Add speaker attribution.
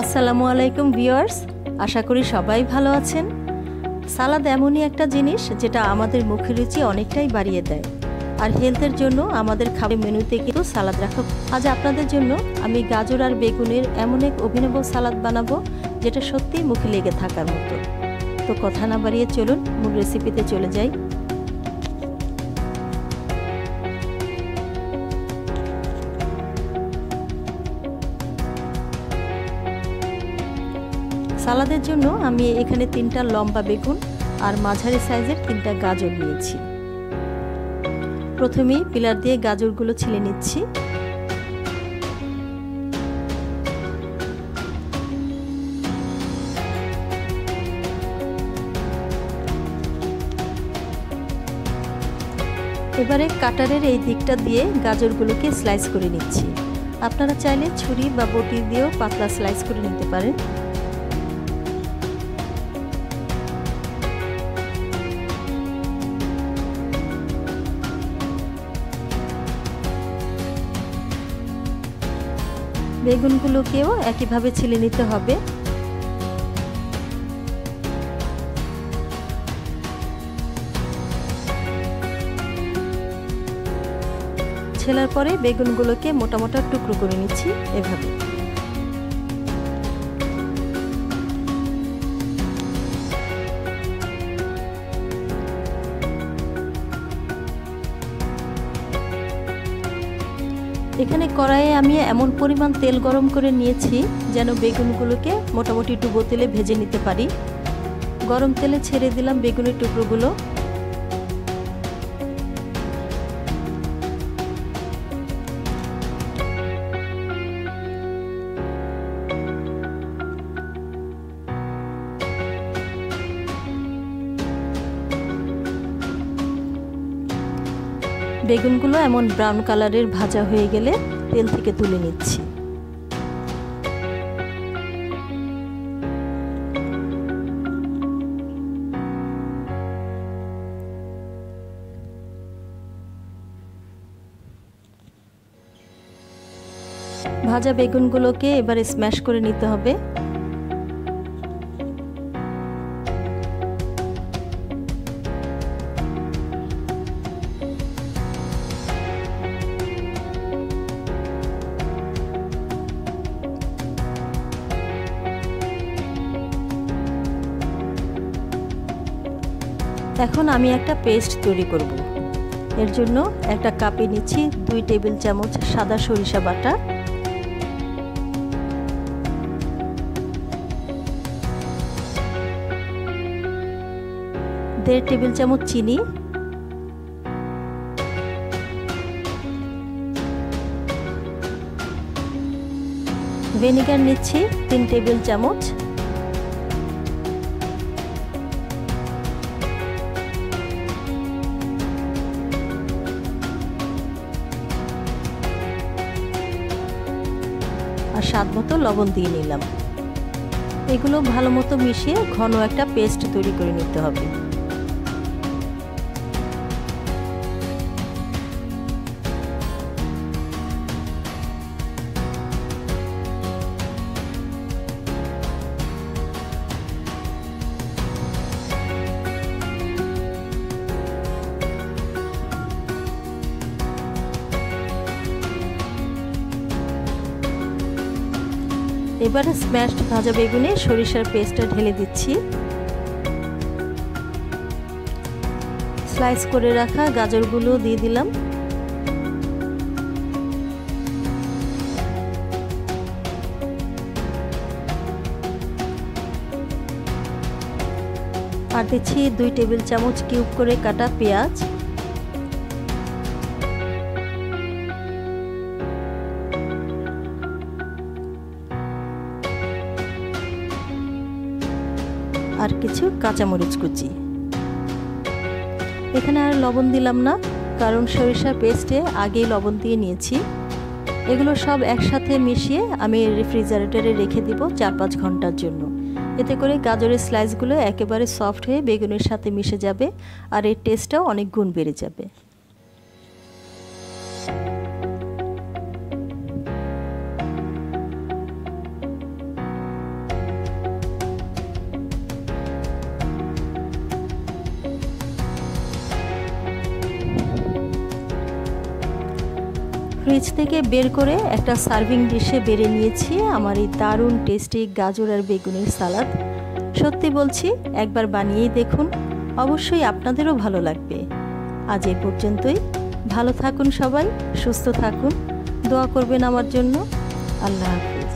Speaker 1: আসসালামু আলাইকুম ভিউয়ার্স, আশা করি সবাই ভালো আছেন। সালাদ এমনই একটা জিনিস যেটা আমাদের মুখের রুচি অনেকটাই বাড়িয়ে দেয়, আর হেলথের জন্য আমাদের খাবার মেনুতে কিন্তু সালাদ রাখা। আজ আপনাদের জন্য আমি গাজর আর বেগুনের এমন এক অভিনব সালাদ বানাবো যেটা সত্যিই মুখে লেগে থাকার মতো। তো কথা না বাড়িয়ে চলুন মূল রেসিপিতে চলে যাই। সালাদের জন্য আমি এখানে 3টা লম্বা বেগুন আর মাঝারি সাইজের 3টা গাজর নিয়েছি। প্রথমেই পিলার দিয়ে গাজরগুলো ছিলে নিচ্ছি। এবারে কাটারের এই দিকটা দিয়ে গাজরগুলোকে স্লাইস করে নিচ্ছি। আপনারা চাইলে ছুরি বা বটি দিয়েও পাতলা স্লাইস করে নিতে পারেন। বেগুনগুলোকেও একইভাবে ছিলে নিতে হবে। ছেলার পরে বেগুনগুলোকে মোটা মোটা টুকরো করে নিচ্ছি এভাবে। এখানে কড়াইয়ে আমি এমন পরিমাণ তেল গরম করে নিয়েছি যেন বেগুনগুলোকে মোটামুটি ডুবো তেলে ভেজে নিতে পারি। গরম তেলে ছেড়ে দিলাম বেগুনের টুকরোগুলো। বেগুনগুলো এমন ব্রাউন কালারের ভাজা হয়ে গেলে তেল থেকে তুলে নিচ্ছি। ভাজা বেগুনগুলোকে এবারে স্ম্যাশ করে নিতে হবে। এখন আমি একটা পেস্ট তৈরি করব। এর জন্য একটা কাপে নিচ্ছি 2 টেবিল চামচ সাদা সরিষা বাটা, 1.5 টেবিল চামচ চিনি, ভিনেগার নিচ্ছি 3 টেবিল চামচ, আর স্বাদ মতো লবণ দিয়ে নিলাম। এগুলো ভালো মতো মিশিয়ে ঘন একটা পেস্ট তৈরি করে নিতে হবে। এবারে স্ম্যাশড ভাজা বেগুনে সরিষার পেস্টটা ঢেলে দিচ্ছি। স্লাইস করে রাখা গাজরগুলো দিয়ে দিলাম। আর দিচ্ছি 2 টেবিল চামচ কিউব করে কাটা পেঁয়াজ, আর কিছু কাঁচামরিচ কুচি। এখানে আর লবণ দিলাম না, কারণ সরিষার পেস্টে আগেই লবণ দিয়ে নিয়েছি। এগুলো সব একসাথে মিশিয়ে আমি রেফ্রিজারেটরে রেখে দিব 4-5 ঘন্টার জন্য। এতে করে গাজরের স্লাইসগুলো একেবারে সফট হয়ে বেগুনের সাথে মিশে যাবে, আর এর টেস্টটাও অনেক গুণ বেড়ে যাবে। ফ্রিজ থেকে বের করে একটা সার্ভিং ডিশে বেড়ে নিয়েছি আমার এই দারুণ টেস্টি গাজর আর বেগুনের সালাদ। সত্যি বলছি, একবার বানিয়েই দেখুন, অবশ্যই আপনাদেরও ভালো লাগবে। আজ এই পর্যন্তই। ভালো থাকুন সবাই, সুস্থ থাকুন, দোয়া করবেন আমার জন্য। আল্লাহ হাফেজ।